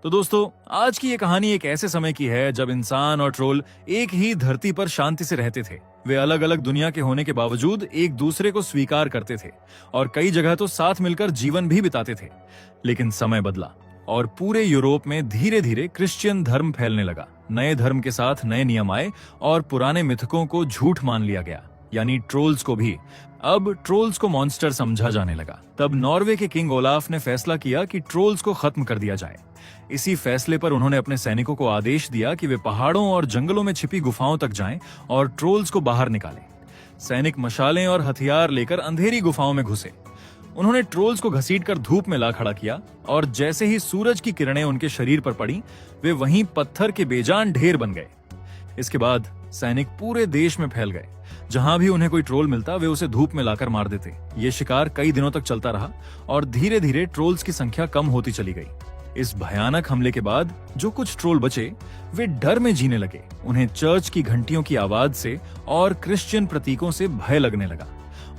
तो दोस्तों, आज की ये कहानी एक ऐसे समय की है जब इंसान और ट्रोल एक ही धरती पर शांति से रहते थे। वे अलग अलग दुनिया के होने के बावजूद एक दूसरे को स्वीकार करते थे और कई जगह तो साथ मिलकर जीवन भी बिताते थे। लेकिन समय बदला और पूरे यूरोप में धीरे धीरे क्रिश्चियन धर्म फैलने लगा। नए धर्म के साथ नए नियम आए और पुराने मिथकों को झूठ मान लिया गया, यानी ट्रोल्स को भी। अब ट्रोल्स को मॉन्स्टर समझा जाने लगा। तब नॉर्वे के किंग ओलाफ ने फैसला किया कि ट्रोल्स को खत्म कर दिया जाए। इसी फैसले पर उन्होंने अपने सैनिकों को आदेश दिया कि वे पहाड़ों और जंगलों में छिपी गुफाओं तक जाएं और ट्रोल्स को बाहर निकालें। सैनिक मशालें और हथियार लेकर अंधेरी गुफाओं में घुसे। उन्होंने ट्रोल्स को घसीटकर धूप में ला खड़ा किया और जैसे ही सूरज की किरणें उनके शरीर पर पड़ी, वे वहीं पत्थर के बेजान ढेर बन गए। इसके बाद सैनिक पूरे देश में फैल गए। जहां भी उन्हें कोई ट्रोल मिलता, वे उसे धूप में लाकर मार देते। ये शिकार कई दिनों तक चलता रहा और धीरे धीरे ट्रोल्स की संख्या कम होती चली गई। इस भयानक हमले के बाद जो कुछ ट्रोल बचे, वे डर में जीने लगे। उन्हें चर्च की घंटियों की आवाज से और क्रिश्चियन प्रतीकों से भय लगने लगा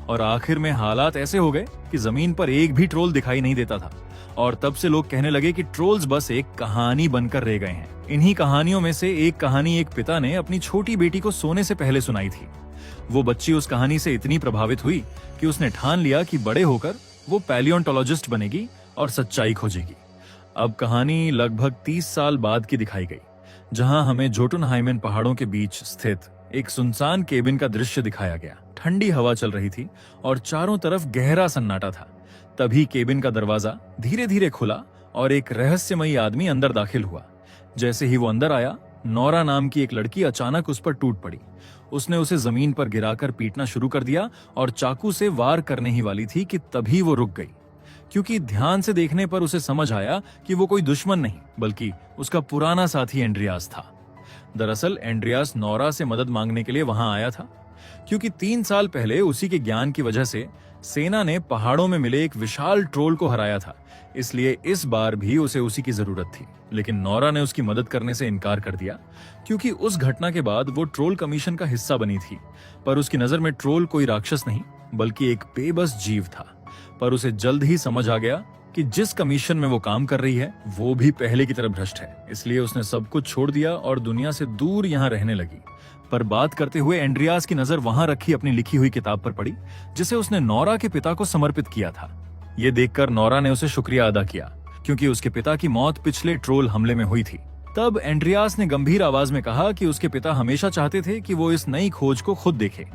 और आखिर में हालात ऐसे हो गए कि जमीन पर एक भी ट्रोल दिखाई नहीं देता था। और तब से लोग कहने लगे कि ट्रोल्स बस एक कहानी बनकर रह गए हैं। इन्हीं कहानियों में से एक कहानी एक पिता ने अपनी छोटी बेटी को सोने से पहले सुनाई थी। वो बच्ची उस कहानी से इतनी प्रभावित हुई कि उसने ठान लिया कि बड़े होकर वो पैलियोंटोलॉजिस्ट बनेगी और सच्चाई खोजेगी। अब कहानी लगभग 30 साल बाद की दिखाई गई, जहां हमें जोटुनहाइमेन पहाड़ों के बीच स्थित एक सुनसान केबिन का दृश्य दिखाया गया। ठंडी हवा चल रही थी और चारों तरफ गहरा सन्नाटा था। तभी केबिन का दरवाजा धीरे धीरे खुला और एक रहस्यमयी आदमी अंदर दाखिल हुआ। जैसे ही वो अंदर आया, नोरा नाम की एक लड़की अचानक उस पर टूट पड़ी। उसने उसे जमीन पर गिराकर पीटना शुरू कर दिया और चाकू से वार करने ही वाली थी कि तभी वो रुक गई, क्योंकि ध्यान से देखने पर उसे समझ आया कि वो कोई दुश्मन नहीं बल्कि उसका पुराना साथी एंड्रियास था। दरअसल एंड्रियास नोरा से मदद मांगने के लिए वहां आया था, क्योंकि 3 साल पहले उसी के ज्ञान की वजह से सेना ने पहाड़ों में मिले एक विशाल ट्रोल को हराया था। इसलिए इस बार भी उसे उसी की जरूरत थी। लेकिन नोरा ने उसकी मदद करने से इनकार कर दिया, क्योंकि उस घटना के बाद वो ट्रोल कमीशन का हिस्सा बनी थी। पर उसकी नजर में ट्रोल कोई राक्षस नहीं बल्कि एक बेबस जीव था। पर उसे जल्द ही समझ आ गया कि जिस कमीशन में वो काम कर रही है वो भी पहले की तरह भ्रष्ट है। इसलिए उसने सब कुछ छोड़ दिया और दुनिया से दूर यहाँ रहने लगी। पर बात करते हुए एंड्रियास की नजर वहां रखी अपनी लिखी हुई किताब पर पड़ी, जिसे उसने नोरा के पिता को समर्पित किया था। ये देखकर नोरा ने उसे शुक्रिया अदा किया, क्योंकि उसके पिता की मौत पिछले ट्रोल हमले में हुई थी। तब एंड्रियास ने गंभीर आवाज में कहा कि उसके पिता हमेशा चाहते थे कि वो इस नई खोज को खुद देखे।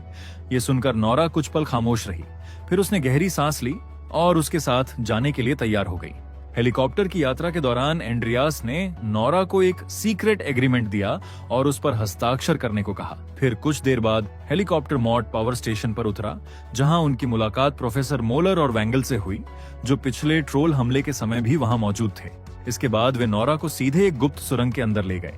ये सुनकर नोरा कुछ पल खामोश रही। फिर उसने गहरी सांस ली और उसके साथ जाने के लिए तैयार हो गई। हेलीकॉप्टर की यात्रा के दौरान एंड्रियास ने नोरा को एक सीक्रेट एग्रीमेंट दिया और उस पर हस्ताक्षर करने को कहा। फिर कुछ देर बाद हेलीकॉप्टर मॉट पावर स्टेशन पर उतरा, जहां उनकी मुलाकात प्रोफेसर मोलर और वैंगल से हुई, जो पिछले ट्रोल हमले के समय भी वहां मौजूद थे। इसके बाद वे नोरा को सीधे एक गुप्त सुरंग के अंदर ले गए।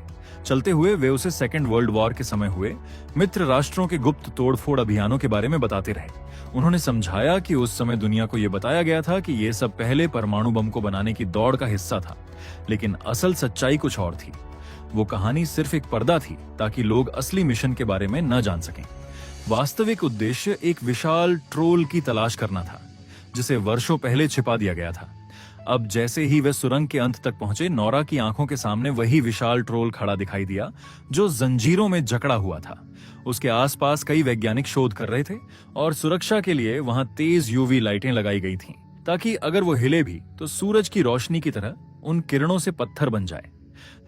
चलते हुए वे उसे सेकेंड वर्ल्ड वॉर के समय हुए मित्र राष्ट्रों के गुप्त तोड़फोड़ अभियानों के बारे में बताते रहे। उन्होंने समझाया कि उस समय दुनिया को यह बताया गया था कि ये सब पहले परमाणु बम को बनाने की दौड़ का हिस्सा था, लेकिन असल सच्चाई कुछ और थी। वो कहानी सिर्फ एक पर्दा थी ताकि लोग असली मिशन के बारे में न जान सकें। वास्तविक उद्देश्य एक विशाल ट्रोल की तलाश करना था, जिसे वर्षों पहले छिपा दिया गया था। अब जैसे ही वे सुरंग के अंत तक पहुंचे, नोरा की आंखों के सामने वही विशाल ट्रोल खड़ा दिखाई दिया, जो जंजीरों में जकड़ा हुआ था। उसके आसपास कई वैज्ञानिक शोध कर रहे थे और सुरक्षा के लिए वहां तेज यूवी लाइटें लगाई गई थीं, ताकि अगर वो हिले भी तो सूरज की रोशनी की तरह उन किरणों से पत्थर बन जाए।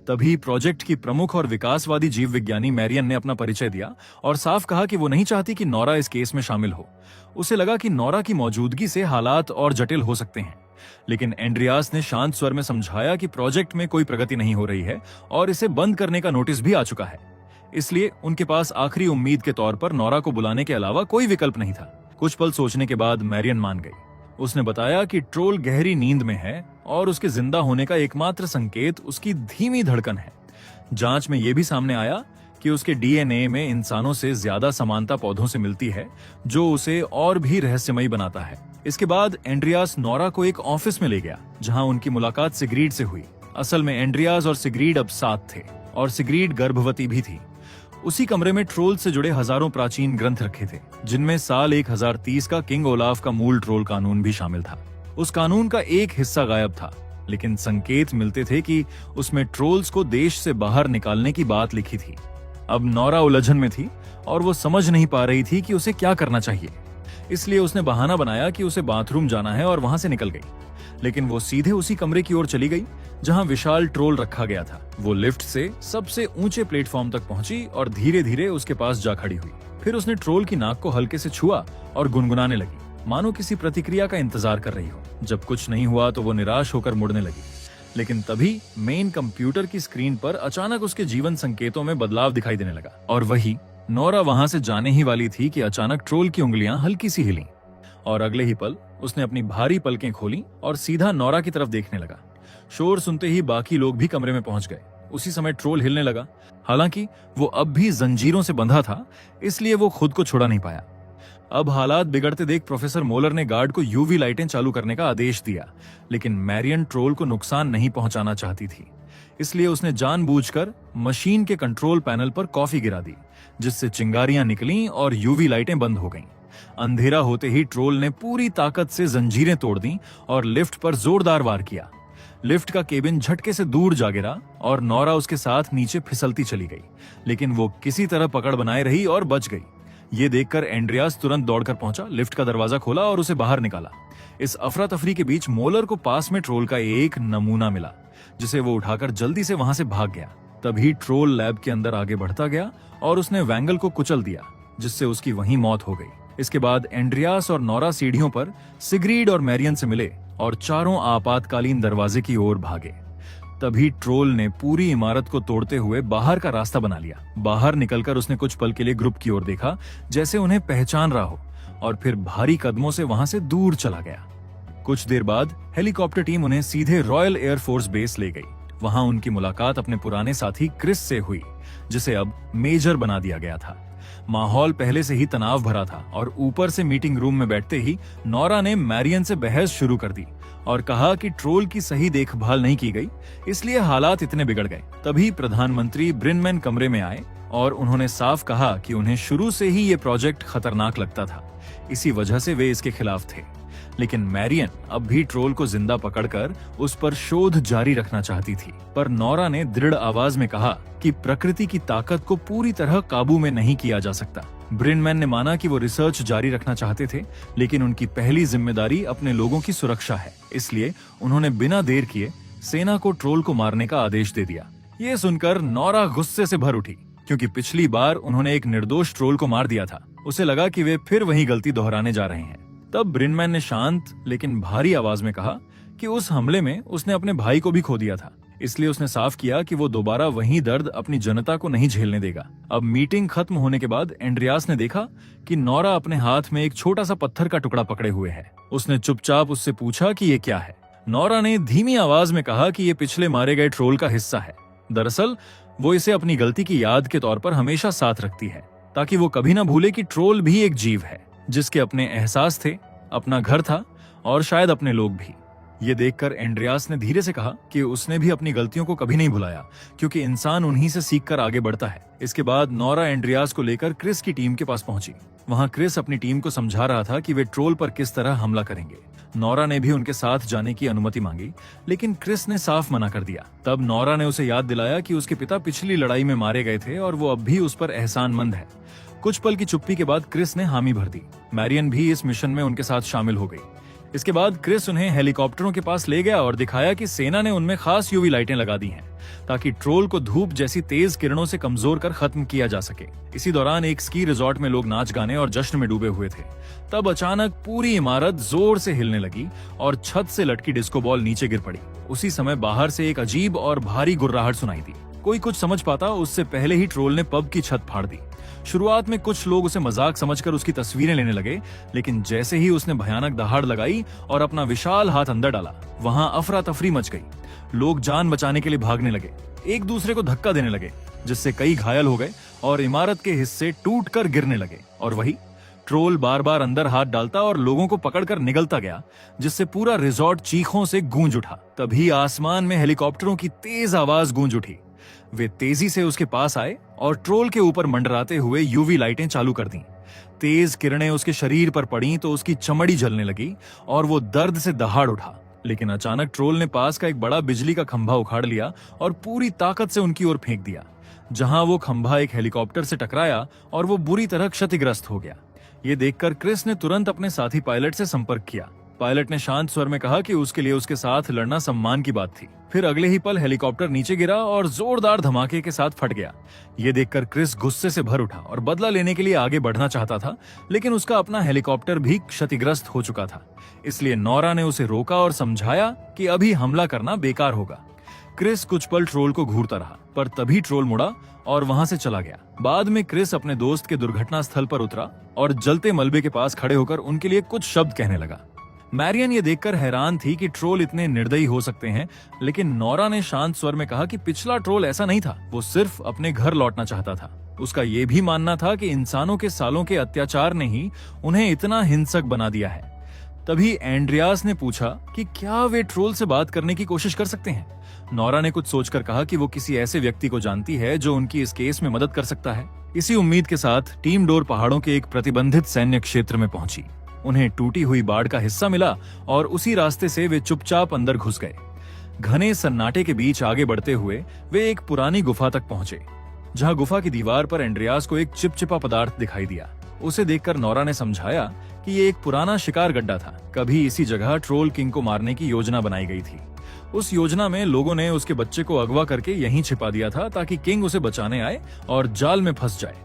तभी प्रोजेक्ट की प्रमुख और विकासवादी जीव विज्ञानी मैरियन ने अपना परिचय दिया और साफ कहा कि वो नहीं चाहती कि नोरा इस केस में शामिल हो। उसे लगा कि नोरा की मौजूदगी से हालात और जटिल हो सकते हैं। लेकिन एंड्रियास ने शांत स्वर में समझाया कि प्रोजेक्ट में कोई प्रगति नहीं हो रही है और इसे बंद करने का नोटिस भी आ चुका है। इसलिए उनके पास आखिरी उम्मीद के तौर पर नोरा को बुलाने के अलावा कोई विकल्प नहीं था। कुछ पल सोचने के बाद मैरियन मान गई। उसने बताया कि ट्रोल गहरी नींद में है और उसके जिंदा होने का एकमात्र संकेत उसकी धीमी धड़कन है। जांच में यह भी सामने आया कि उसके डीएनए में इंसानों से ज्यादा समानता पौधों से मिलती है, जो उसे और भी रहस्यमयी बनाता है। इसके बाद एंड्रियास नोरा को एक ऑफिस में ले गया, जहां उनकी मुलाकात सिग्रीड से हुई। असल में एंड्रियास और सिग्रीड अब साथ थे और सिग्रीड गर्भवती भी थी। उसी कमरे में ट्रोल से जुड़े हजारों प्राचीन ग्रंथ रखे थे, जिनमें साल 1030 का किंग ओलाफ का मूल ट्रोल कानून भी शामिल था। उस कानून का एक हिस्सा गायब था लेकिन संकेत मिलते थे कि उसमें ट्रोल्स को देश से बाहर निकालने की बात लिखी थी। अब नोरा उलझन में थी और वो समझ नहीं पा रही थी कि उसे क्या करना चाहिए। इसलिए उसने बहाना बनाया कि उसे बाथरूम जाना है और वहां से निकल गई। लेकिन वो सीधे उसी कमरे की ओर चली गई जहां विशाल ट्रोल रखा गया था। वो लिफ्ट से सबसे ऊंचे प्लेटफॉर्म तक पहुंची और धीरे धीरे उसके पास जा खड़ी हुई। फिर उसने ट्रोल की नाक को हल्के से छुआ और गुनगुनाने लगी, मानो किसी प्रतिक्रिया का इंतजार कर रही हो। जब कुछ नहीं हुआ तो वो निराश होकर मुड़ने लगी। लेकिन तभी मेन कंप्यूटर की स्क्रीन पर अचानक उसके जीवन संकेतों में बदलाव दिखाई देने लगा। और वही नोरा वहां से जाने ही वाली थी कि अचानक ट्रोल की उंगलियां हल्की सी हिली और अगले ही पल उसने अपनी भारी पलकें खोली और सीधा नोरा की तरफ देखने लगा। शोर सुनते ही बाकी लोग भी कमरे में पहुंच गए। उसी समय ट्रोल हिलने लगा। हालांकि वो अब भी जंजीरों से बंधा था, इसलिए वो खुद को छुड़ा नहीं पाया। अब हालात बिगड़ते देख प्रोफेसर मोलर ने गार्ड को यूवी लाइटें चालू करने का आदेश दिया, लेकिन मैरियन ट्रोल को नुकसान नहीं पहुंचाना चाहती थी। इसलिए उसने जानबूझकर मशीन के कंट्रोल पैनल पर कॉफी गिरा दी, जिससे चिंगारियां निकलीं और यूवी लाइटें बंद हो गईं। अंधेरा होते ही ट्रोल ने पूरी ताकत से जंजीरें तोड़ दी और लिफ्ट पर जोरदार वार किया। लिफ्ट का केबिन झटके से दूर जा गिरा और नोरा उसके साथ नीचे फिसलती चली गई, लेकिन वो किसी तरह पकड़ बनाए रही और बच गई। ये देखकर एंड्रियास तुरंत दौड़कर पहुंचा, लिफ्ट का दरवाजा खोला और उसे बाहर निकाला। इस अफरा तफरी के बीच मोलर को पास में ट्रोल का एक नमूना मिला, जिसे वो उठाकर जल्दी से वहां से भाग गया। तभी ट्रोल लैब के अंदर आगे बढ़ता गया और उसने वैंगल को कुचल दिया, जिससे उसकी वहीं मौत हो गई। इसके बाद एंड्रियास और नोरा सीढ़ियों पर सिग्रीड और मैरियन से मिले और चारों आपातकालीन दरवाजे की ओर भागे। तभी ट्रोल ने पूरी इमारत को तोड़ते हुए बाहर का रास्ता बना लिया। बाहर निकलकर उसने कुछ पल के लिए ग्रुप की ओर देखा, जैसे उन्हें पहचान रहा हो, और फिर भारी कदमों से वहां से दूर चला गया। कुछ देर बाद हेलीकॉप्टर टीम उन्हें सीधे रॉयल एयरफोर्स बेस ले गई। वहां उनकी मुलाकात अपने पुराने साथी क्रिस से हुई, जिसे अब मेजर बना दिया गया था। माहौल पहले से ही तनाव भरा था और ऊपर से मीटिंग रूम में बैठते ही नोरा ने मैरियन से बहस शुरू कर दी और कहा कि ट्रोल की सही देखभाल नहीं की गई, इसलिए हालात इतने बिगड़ गए। तभी प्रधानमंत्री ब्रिनमैन कमरे में आए और उन्होंने साफ कहा कि उन्हें शुरू से ही ये प्रोजेक्ट खतरनाक लगता था, इसी वजह से वे इसके खिलाफ थे। लेकिन मैरियन अब भी ट्रोल को जिंदा पकड़कर उस पर शोध जारी रखना चाहती थी, पर नोरा ने दृढ़ आवाज में कहा कि प्रकृति की ताकत को पूरी तरह काबू में नहीं किया जा सकता। ब्रिनमैन ने माना कि वो रिसर्च जारी रखना चाहते थे, लेकिन उनकी पहली जिम्मेदारी अपने लोगों की सुरक्षा है। इसलिए उन्होंने बिना देर किए सेना को ट्रोल को मारने का आदेश दे दिया। ये सुनकर नोरा गुस्से से भर उठी, क्योंकि पिछली बार उन्होंने एक निर्दोष ट्रोल को मार दिया था। उसे लगा कि वे फिर वही गलती दोहराने जा रहे हैं। तब ब्रिनमैन ने शांत लेकिन भारी आवाज में कहा कि उस हमले में उसने अपने भाई को भी खो दिया था, इसलिए उसने साफ किया कि वो दोबारा वही दर्द अपनी जनता को नहीं झेलने देगा। अब मीटिंग खत्म होने के बाद एंड्रियास ने देखा कि नोरा अपने हाथ में एक छोटा सा पत्थर का टुकड़ा पकड़े हुए है। उसने चुपचाप उससे पूछा कि ये क्या है। नोरा ने धीमी आवाज में कहा कि ये पिछले मारे गए ट्रोल का हिस्सा है। दरअसल वो इसे अपनी गलती की याद के तौर पर हमेशा साथ रखती है, ताकि वो कभी ना भूले कि ट्रोल भी एक जीव है, जिसके अपने एहसास थे, अपना घर था और शायद अपने लोग भी। ये देखकर एंड्रियास ने धीरे से कहा कि उसने भी अपनी गलतियों को कभी नहीं भुलाया, क्योंकि इंसान उन्हीं से सीखकर आगे बढ़ता है। इसके बाद नोरा एंड्रियास को लेकर क्रिस की टीम के पास पहुंची। वहां क्रिस अपनी टीम को समझा रहा था कि वे ट्रोल पर किस तरह हमला करेंगे। नोरा ने भी उनके साथ जाने की अनुमति मांगी, लेकिन क्रिस ने साफ मना कर दिया। तब नोरा ने उसे याद दिलाया कि उसके पिता पिछली लड़ाई में मारे गए थे और वो अब भी उस पर एहसानमंद है। कुछ पल की चुप्पी के बाद क्रिस ने हामी भर दी। मैरियन भी इस मिशन में उनके साथ शामिल हो गई। इसके बाद क्रिस उन्हें हेलीकॉप्टरों के पास ले गया और दिखाया कि सेना ने उनमें खास यूवी लाइटें लगा दी हैं, ताकि ट्रोल को धूप जैसी तेज किरणों से कमजोर कर खत्म किया जा सके। इसी दौरान एक स्की रिजॉर्ट में लोग नाच गाने और जश्न में डूबे हुए थे। तब अचानक पूरी इमारत जोर से हिलने लगी और छत से लटकी डिस्को बॉल नीचे गिर पड़ी। उसी समय बाहर से एक अजीब और भारी गुर्राहट सुनाई दी। कोई कुछ समझ पाता उससे पहले ही ट्रोल ने पब की छत फाड़ दी। शुरुआत में कुछ लोग उसे मजाक समझकर उसकी तस्वीरें लेने लगे, लेकिन जैसे ही उसने भयानक दहाड़ लगाई और अपना विशाल हाथ अंदर डाला, वहां अफरा तफरी मच गई। लोग जान बचाने के लिए भागने लगे, एक दूसरे को धक्का देने लगे, जिससे कई घायल हो गए और इमारत के हिस्से टूटकर गिरने लगे। और वही ट्रोल बार बार अंदर हाथ डालता और लोगों को पकड़कर निगलता गया, जिससे पूरा रिजॉर्ट चीखों से गूंज उठा। तभी आसमान में हेलीकॉप्टरों की तेज आवाज गूंज उठी। वे तेजी से उसके पास आए और ट्रोल के ऊपर मंडराते हुए यूवी लाइटें चालू कर दी। तेज किरणें उसके शरीर पर पड़ी तो उसकी चमड़ी जलने लगी और वो दर्द से दहाड़ उठा। लेकिन अचानक ट्रोल ने पास का एक बड़ा बिजली का खंभा उखाड़ लिया और पूरी ताकत से उनकी ओर फेंक दिया। जहां वो खंभा एक हेलीकॉप्टर से टकराया और वो बुरी तरह क्षतिग्रस्त हो गया। ये देखकर क्रिस ने तुरंत अपने साथी पायलट से संपर्क किया। पायलट ने शांत स्वर में कहा कि उसके लिए उसके साथ लड़ना सम्मान की बात थी। फिर अगले ही पल हेलीकॉप्टर नीचे गिरा और जोरदार धमाके के साथ फट गया। ये देखकर क्रिस गुस्से से भर उठा और बदला लेने के लिए आगे बढ़ना चाहता था, लेकिन उसका अपना हेलीकॉप्टर भी क्षतिग्रस्त हो चुका था। इसलिए नोरा ने उसे रोका और समझाया कि अभी हमला करना बेकार होगा। क्रिस कुछ पल ट्रोल को घूरता रहा, पर तभी ट्रोल मुड़ा और वहां से चला गया। बाद में क्रिस अपने दोस्त के दुर्घटना स्थल पर उतरा और जलते मलबे के पास खड़े होकर उनके लिए कुछ शब्द कहने लगा। मैरियन ये देखकर हैरान थी कि ट्रोल इतने निर्दयी हो सकते हैं, लेकिन नोरा ने शांत स्वर में कहा कि पिछला ट्रोल ऐसा नहीं था। वो सिर्फ अपने घर लौटना चाहता था। उसका ये भी मानना था कि इंसानों के सालों के अत्याचार ने ही उन्हें इतना हिंसक बना दिया है। तभी एंड्रियास ने पूछा कि क्या वे ट्रोल से बात करने की कोशिश कर सकते हैं। नोरा ने कुछ सोचकर कहा कि वो किसी ऐसे व्यक्ति को जानती है जो उनकी इस केस में मदद कर सकता है। इसी उम्मीद के साथ टीम डोर पहाड़ों के एक प्रतिबंधित सैन्य क्षेत्र में पहुंची। उन्हें टूटी हुई बाड़ का हिस्सा मिला और उसी रास्ते से वे चुपचाप अंदर घुस गए। घने सन्नाटे के बीच आगे बढ़ते हुए वे एक पुरानी गुफा तक पहुंचे, जहां गुफा की दीवार पर एंड्रियास को एक चिपचिपा पदार्थ दिखाई दिया। उसे देखकर नोरा ने समझाया कि ये एक पुराना शिकार गड्ढा था। कभी इसी जगह ट्रोल किंग को मारने की योजना बनाई गई थी। उस योजना में लोगों ने उसके बच्चे को अगवा करके यहीं छिपा दिया था ताकि किंग उसे बचाने आए और जाल में फंस जाए।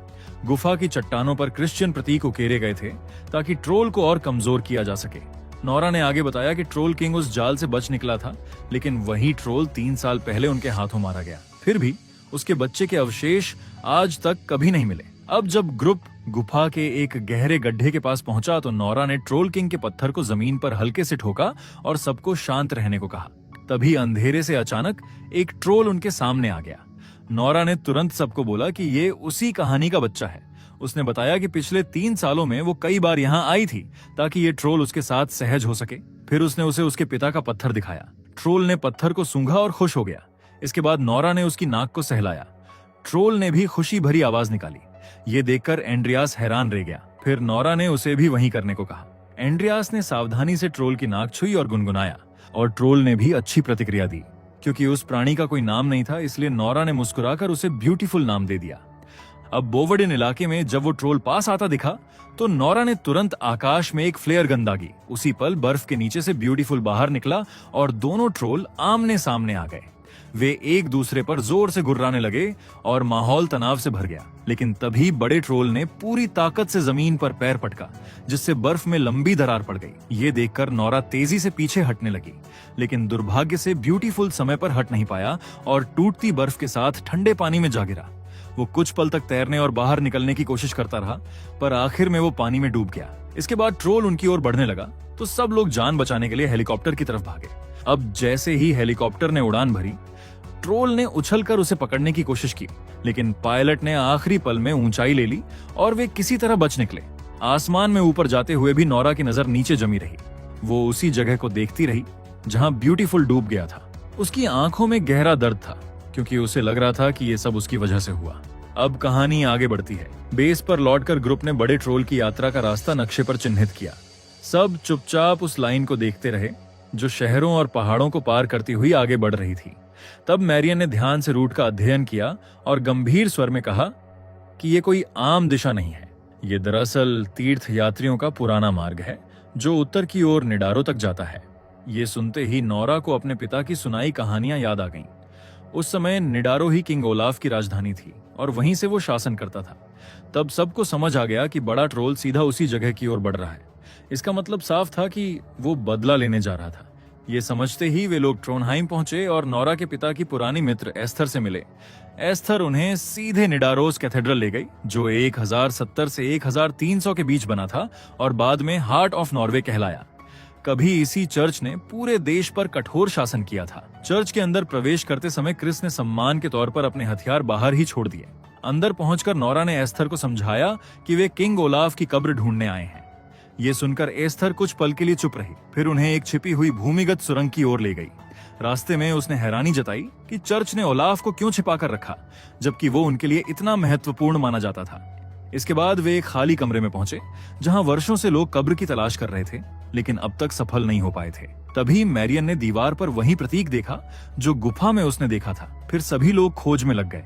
गुफा की चट्टानों पर क्रिश्चियन प्रतीक उकेरे गए थे ताकि ट्रोल को और कमजोर किया जा सके। नोरा ने आगे बताया कि ट्रोल किंग उस जाल से बच निकला था, लेकिन वही ट्रोल 3 साल पहले उनके हाथों मारा गया। फिर भी उसके बच्चे के अवशेष आज तक कभी नहीं मिले। अब जब ग्रुप गुफा के एक गहरे गड्ढे के पास पहुंचा तो नोरा ने ट्रोल किंग के पत्थर को जमीन पर हल्के से ठोका और सबको शांत रहने को कहा। तभी अंधेरे से अचानक एक ट्रोल उनके सामने आ गया। नोरा ने तुरंत सबको बोला कि ये उसी कहानी का बच्चा है। उसने बताया कि पिछले 3 सालों में वो कई बार यहाँ आई थी ताकि ये ट्रोल उसके साथ सहज हो सके। फिर उसने उसे उसके पिता का पत्थर दिखाया। ट्रोल ने पत्थर को सूंघा और खुश हो गया। इसके बाद नोरा ने उसकी नाक को सहलाया। ट्रोल ने भी खुशी भरी आवाज निकाली। ये देखकर एंड्रियास हैरान रह गया। फिर नोरा ने उसे भी वही करने को कहा। एंड्रियास ने सावधानी से ट्रोल की नाक छुई और गुनगुनाया, और ट्रोल ने भी अच्छी प्रतिक्रिया दी। क्योंकि उस प्राणी का कोई नाम नहीं था, इसलिए नोरा ने मुस्कुराकर उसे ब्यूटीफुल नाम दे दिया। अब बोवर्डिन इलाके में जब वो ट्रोल पास आता दिखा तो नोरा ने तुरंत आकाश में एक फ्लेयर गन दागी। उसी पल बर्फ के नीचे से ब्यूटीफुल बाहर निकला और दोनों ट्रोल आमने सामने आ गए। वे एक दूसरे पर जोर से गुर्राने लगे और माहौल तनाव से भर गया। लेकिन तभी बड़े ट्रोल ने पूरी ताकत से जमीन पर पैर पटका, जिससे बर्फ में लंबी दरार पड़ गई। ये देखकर नोरा तेजी से पीछे हटने लगी, लेकिन दुर्भाग्य से ब्यूटीफुल समय पर हट नहीं पाया और टूटती बर्फ के साथ ठंडे पानी में जा गिरा। वो कुछ पल तक तैरने और बाहर निकलने की कोशिश करता रहा, पर आखिर में वो पानी में डूब गया। इसके बाद ट्रोल उनकी ओर बढ़ने लगा तो सब लोग जान बचाने के लिए हेलीकॉप्टर की तरफ भागे। अब जैसे ही हेलीकॉप्टर ने उड़ान भरी, ट्रोल ने उछलकर उसे पकड़ने की कोशिश की, लेकिन पायलट ने आखिरी पल में ऊंचाई ले ली और वे किसी तरह बच निकले। आसमान में ऊपर जाते हुए भी नोरा की नजर नीचे जमी रही। वो उसी जगह को देखती रही जहां ब्यूटीफुल डूब गया था। उसकी आंखों में गहरा दर्द था, क्योंकि उसे लग रहा था कि ये सब उसकी वजह से हुआ। अब कहानी आगे बढ़ती है। बेस पर लौटकर ग्रुप ने बड़े ट्रोल की यात्रा का रास्ता नक्शे पर चिन्हित किया। सब चुपचाप उस लाइन को देखते रहे जो शहरों और पहाड़ों को पार करती हुई आगे बढ़ रही थी। तब मैरियन ने ध्यान से रूट का अध्ययन किया और गंभीर स्वर में कहा कि ये कोई आम दिशा नहीं है। ये दरअसल तीर्थ यात्रियों का पुराना मार्ग है जो उत्तर की ओर निडारो तक जाता है। ये सुनते ही नोरा को अपने पिता की सुनाई कहानियां याद आ गईं। उस समय निडारो ही किंग ओलाफ की राजधानी थी और वहीं से वो शासन करता था। तब सबको समझ आ गया कि बड़ा ट्रोल सीधा उसी जगह की ओर बढ़ रहा है। इसका मतलब साफ था कि वो बदला लेने जा रहा था। ये समझते ही वे लोग ट्रोनहाइम पहुंचे और नोरा के पिता की पुरानी मित्र एस्थर से मिले। एस्थर उन्हें सीधे निडारोस कैथेड्रल ले गई, जो 1070 से 1300 के बीच बना था और बाद में हार्ट ऑफ नॉर्वे कहलाया। कभी इसी चर्च ने पूरे देश पर कठोर शासन किया था। चर्च के अंदर प्रवेश करते समय क्रिस ने सम्मान के तौर पर अपने हथियार बाहर ही छोड़ दिए। अंदर पहुंचकर नोरा ने एस्थर को समझाया कि वे किंग ओलाफ की कब्र ढूंढने आए हैं। ये सुनकर एस्थर कुछ पल के लिए चुप रही, फिर उन्हें एक छिपी हुई भूमिगत सुरंग की ओर ले गई। रास्ते में उसने हैरानी जताई कि चर्च ने ओलाफ को क्यों छिपा कर रखा, जबकि वो उनके लिए इतना महत्वपूर्ण माना जाता था। इसके बाद वे एक खाली कमरे में पहुंचे, जहां वर्षों से लोग कब्र की तलाश कर रहे थे, लेकिन अब तक सफल नहीं हो पाए थे। तभी मैरियन ने दीवार पर वही प्रतीक देखा जो गुफा में उसने देखा था। फिर सभी लोग खोज में लग गए।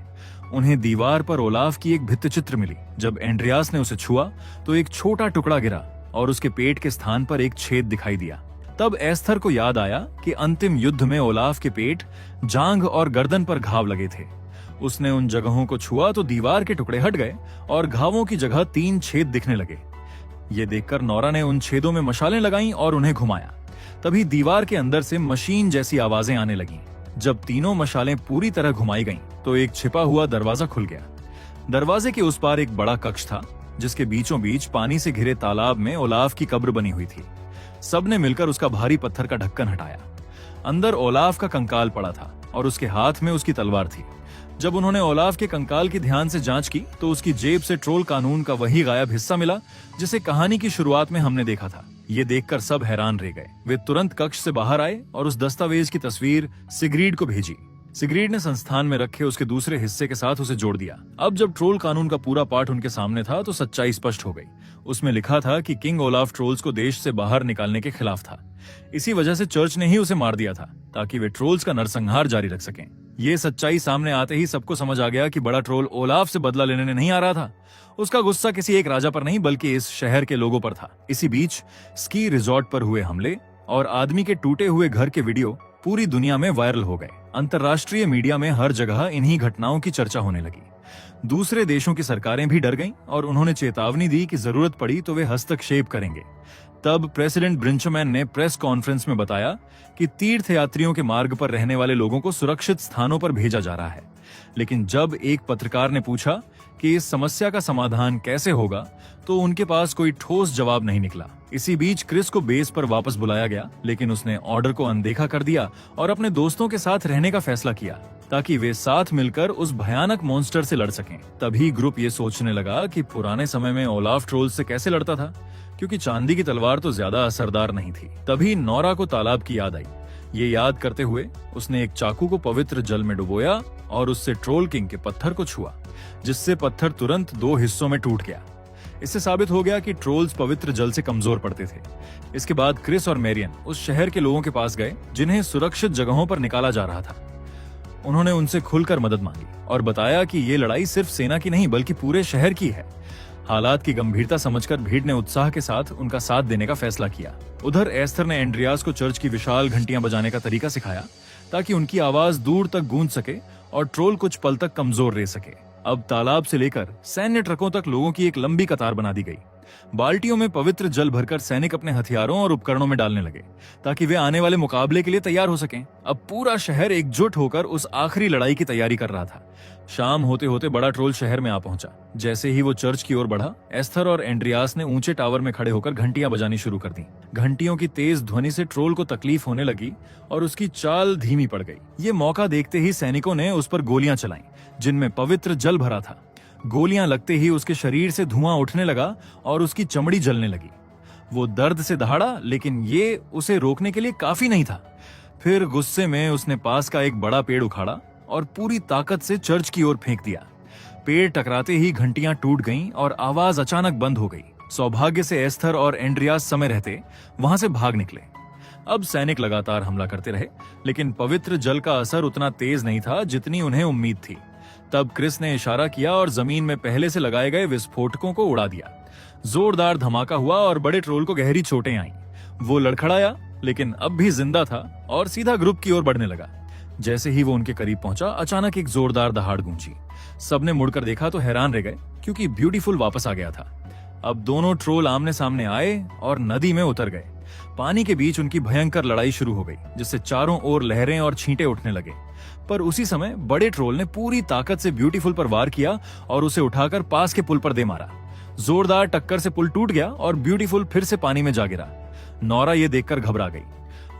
उन्हें दीवार पर ओलाफ की एक भित्ति चित्र मिली। जब एंड्रियास ने उसे छुआ तो एक छोटा टुकड़ा गिरा और उसके पेट के स्थान पर एक छेद दिखाई दिया। तब एस्थर को याद आया कि अंतिम युद्ध में ओलाफ के पेट, जांघ और गर्दन पर घाव लगे थे। उसने उन जगहों को छुआ तो दीवार के टुकड़े हट गए और घावों की जगह 3 छेद दिखने लगे। ये देखकर नोरा ने उन छेदों में मशालें लगाईं और उन्हें घुमाया। तभी दीवार के अंदर से मशीन जैसी आवाजें आने लगीं। जब तीनों मशालें पूरी तरह घुमाई गईं, तो एक छिपा हुआ दरवाजा खुल गया। दरवाजे के उस पार एक बड़ा कक्ष था, जिसके बीचों बीच पानी से घिरे तालाब में ओलाफ की कब्र बनी हुई थी। सबने मिलकर उसका भारी पत्थर का ढक्कन हटाया। अंदर ओलाफ का कंकाल पड़ा था और उसके हाथ में उसकी तलवार थी। जब उन्होंने ओलाफ के कंकाल की ध्यान से जांच की तो उसकी जेब से ट्रोल कानून का वही गायब हिस्सा मिला जिसे कहानी की शुरुआत में हमने देखा था। ये देखकर सब हैरान रह गए। वे तुरंत कक्ष से बाहर आए और उस दस्तावेज की तस्वीर सिग्रीड को भेजी। सिग्रीड ने संस्थान में रखे उसके दूसरे हिस्से के साथ उसे जोड़ दिया। अब जब ट्रोल कानून का पूरा पाठ उनके सामने था तो सच्चाई स्पष्ट हो गई। उसमें लिखा था कि किंग ओलाफ ट्रोल्स को देश से बाहर निकालने के खिलाफ था। इसी वजह से चर्च ने ही उसे मार दिया था ताकि वे ट्रोल्स का नरसंहार जारी रख सकें। ये सच्चाई सामने आते ही सबको समझ आ गया कि बड़ा ट्रोल ओलाफ से बदला लेने नहीं आ रहा था। उसका गुस्सा किसी एक राजा पर नहीं बल्कि इस शहर के लोगों पर था। इसी बीच स्की रिजॉर्ट पर हुए हमले और आदमी के टूटे हुए घर के वीडियो पूरी दुनिया में वायरल हो गए। अंतर्राष्ट्रीय मीडिया में हर जगह इन्हीं घटनाओं की चर्चा होने लगी। दूसरे देशों की सरकारें भी डर गईं और उन्होंने चेतावनी दी कि जरूरत पड़ी तो वे हस्तक्षेप करेंगे। तब प्रेसिडेंट ब्रिंचमैन ने प्रेस कॉन्फ्रेंस में बताया कि तीर्थयात्रियों के मार्ग पर रहने वाले लोगों को सुरक्षित स्थानों पर भेजा जा रहा है। लेकिन जब एक पत्रकार ने पूछा कि इस समस्या का समाधान कैसे होगा तो उनके पास कोई ठोस जवाब नहीं निकला। इसी बीच क्रिस को बेस पर वापस बुलाया गया, लेकिन उसने ऑर्डर को अनदेखा कर दिया और अपने दोस्तों के साथ रहने का फैसला किया ताकि वे साथ मिलकर उस भयानक मॉन्स्टर से लड़ सकें। तभी ग्रुप ये सोचने लगा कि पुराने समय में ओलाफ ट्रोल्स से कैसे लड़ता था, क्योंकि चांदी की तलवार तो ज्यादा असरदार नहीं थी। तभी नोरा को तालाब की याद आई। ये याद करते हुए उसने एक चाकू को पवित्र जल में डुबोया और उससे ट्रोल किंग के पत्थर को छुआ, जिससे पत्थर तुरंत 2 हिस्सों में टूट गया। इससे साबित हो गया कि ट्रोल्स पवित्र जल से कमजोर पड़ते थे। इसके बाद क्रिस और मैरियन उस शहर के लोगों के पास गए जिन्हें सुरक्षित जगहों पर निकाला जा रहा था। उन्होंने उनसे खुलकर मदद मांगी और बताया कि ये लड़ाई सिर्फ सेना की नहीं बल्कि पूरे शहर की है। हालात की गंभीरता समझकर भीड़ ने उत्साह के साथ उनका साथ देने का फैसला किया। उधर एस्थर ने एंड्रियास को चर्च की विशाल घंटियां बजाने का तरीका सिखाया ताकि उनकी आवाज दूर तक गूंज सके और ट्रोल कुछ पल तक कमजोर रह सके। अब तालाब से लेकर सैन्य ट्रकों तक लोगों की एक लंबी कतार बना दी गई। बाल्टियों में पवित्र जल भरकर सैनिक अपने हथियारों और उपकरणों में डालने लगे ताकि वे आने वाले मुकाबले के लिए तैयार हो सकें। अब पूरा शहर एकजुट होकर उस आखिरी लड़ाई की तैयारी कर रहा था। शाम होते होते बड़ा ट्रोल शहर में आ पहुंचा। जैसे ही वो चर्च की ओर बढ़ा, एस्थर और एंड्रियास ने ऊंचे टावर में खड़े होकर घंटियां बजानी शुरू कर दी। घंटियों की तेज ध्वनि से ट्रोल को तकलीफ होने लगी और उसकी चाल धीमी पड़ गई। ये मौका देखते ही सैनिकों ने उस पर गोलियां चलाईं, जिनमें पवित्र जल भरा था। गोलियां लगते ही उसके शरीर से धुआं उठने लगा और उसकी चमड़ी जलने लगी। वो दर्द से दहाड़ा, लेकिन ये उसे रोकने के लिए काफी नहीं था। फिर गुस्से में उसने पास का एक बड़ा पेड़ उखाड़ा और पूरी ताकत से चर्च की ओर फेंक दिया। पेड़ टकराते ही घंटियां टूट गईं और आवाज अचानक बंद हो गई। सौभाग्य से एस्थर और एंड्रियास समय रहते वहां से भाग निकले। अब सैनिक लगातार हमला करते रहे, लेकिन पवित्र जल का असर उतना तेज नहीं था जितनी उन्हें उम्मीद थी। तब क्रिस ने इशारा किया और जमीन में पहले से लगाए गए विस्फोटकों को उड़ा दिया। जोरदार धमाका हुआ और बड़े ट्रोल को गहरी चोटें आईं। वो लड़खड़ाया, लेकिन अब भी जिंदा था और सीधा ग्रुप की ओर बढ़ने लगा। जैसे ही वो उनके करीब पहुंचा, अचानक एक जोरदार दहाड़ गूंजी। सबने मुड़कर देखा तो हैरान रह गए, क्योंकि ब्यूटीफुल वापस आ गया था। अब दोनों ट्रोल आमने सामने आए और नदी में उतर गए। पानी के बीच उनकी भयंकर लड़ाई शुरू हो गई, जिससे चारों ओर लहरें और छींटे उठने लगे। पर उसी समय बड़े ट्रोल ने पूरी ताकत से ब्यूटीफुल पर वार किया और उसे उठाकर पास के पुल पर दे मारा। जोरदार टक्कर से पुल टूट गया और ब्यूटीफुल फिर से पानी में जा गिरा। नोरा ये देखकर घबरा गई।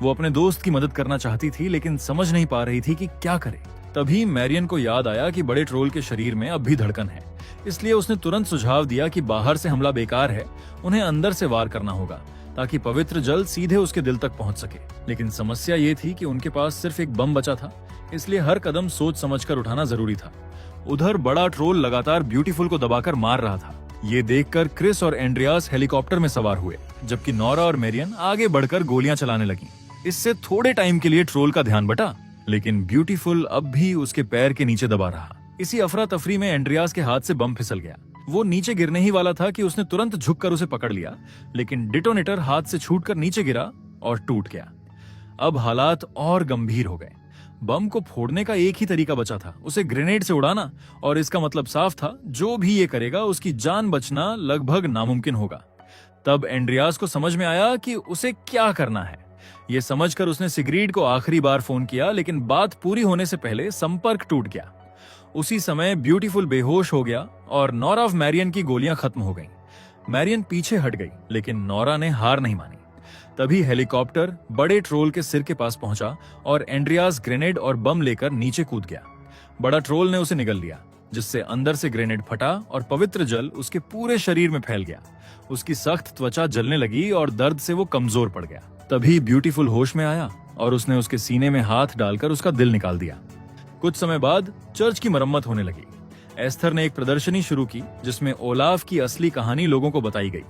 वो अपने दोस्त की मदद करना चाहती थी, लेकिन समझ नहीं पा रही थी कि क्या करे। तभी मैरियन को याद आया कि बड़े ट्रोल के शरीर में अब भी धड़कन है, इसलिए उसने तुरंत सुझाव दिया कि बाहर से हमला बेकार है, उन्हें अंदर से वार करना होगा ताकि पवित्र जल सीधे उसके दिल तक पहुंच सके। लेकिन समस्या ये थी कि उनके पास सिर्फ एक बम बचा था, इसलिए हर कदम सोच समझकर उठाना जरूरी था। उधर बड़ा ट्रोल लगातार ब्यूटीफुल को दबाकर मार रहा था। ये देखकर क्रिस और एंड्रियास हेलीकॉप्टर में सवार हुए, जबकि नोरा और मैरियन आगे बढ़कर गोलियां चलाने लगी। इससे थोड़े टाइम के लिए ट्रोल का ध्यान बटा, लेकिन ब्यूटीफुल अब भी उसके पैर के नीचे दबा रहा। इसी अफरा तफरी में एंड्रियास के हाथ से बम फिसल गया। वो नीचे गिरने ही वाला था कि उसने तुरंत झुककर उसे पकड़ लिया, लेकिन डिटोनेटर हाथ से छूटकर नीचे गिरा और टूट गया। अब हालात और गंभीर हो गए। बम को फोड़ने का एक ही तरीका बचा था, उसे ग्रेनेड से उड़ाना, और इसका मतलब साफ था, जो भी ये करेगा उसकी जान बचना लगभग नामुमकिन होगा। तब एंड्रियास को समझ में आया कि उसे क्या करना है। ये समझकर उसने सिग्रीड को आखिरी बार फोन किया, लेकिन बात पूरी होने से पहले संपर्क टूट गया। उसी समय ब्यूटीफुल बेहोश हो गया और नोरा ऑफ मैरियन की गोलियां खत्म हो गईं। मैरियन पीछे हट गई, लेकिन नोरा ने हार नहीं मानी। तभी हेलीकॉप्टर बड़े ट्रोल के सिर के पास पहुंचा और एंड्रियास ग्रेनेड और बम लेकर नीचे कूद गया। बड़ा ट्रोल ने उसे निगल लिया, जिससे अंदर से ग्रेनेड फटा और पवित्र जल उसके पूरे शरीर में फैल गया। उसकी सख्त त्वचा जलने लगी और दर्द से वो कमजोर पड़ गया। तभी ब्यूटीफुल होश में आया और उसने उसके सीने में हाथ डालकर उसका दिल निकाल दिया। कुछ समय बाद चर्च की मरम्मत होने लगी। एस्थर ने एक प्रदर्शनी शुरू की, जिसमें ओलाफ की असली कहानी लोगों को बताई गई।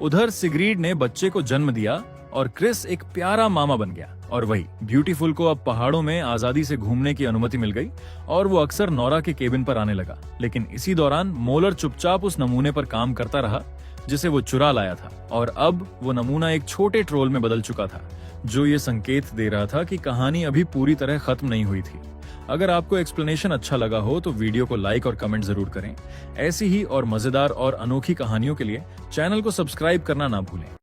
उधर सिग्रीड ने बच्चे को जन्म दिया और क्रिस एक प्यारा मामा बन गया। और वही ब्यूटीफुल को अब पहाड़ों में आजादी से घूमने की अनुमति मिल गई और वो अक्सर नोरा के केबिन पर आने लगा। लेकिन इसी दौरान मोलर चुपचाप उस नमूने पर काम करता रहा जिसे वो चुरा लाया था, और अब वो नमूना एक छोटे ट्रोल में बदल चुका था, जो ये संकेत दे रहा था कि कहानी अभी पूरी तरह खत्म नहीं हुई थी। अगर आपको एक्सप्लेनेशन अच्छा लगा हो तो वीडियो को लाइक और कमेंट जरूर करें। ऐसी ही और मजेदार और अनोखी कहानियों के लिए चैनल को सब्सक्राइब करना ना भूलें।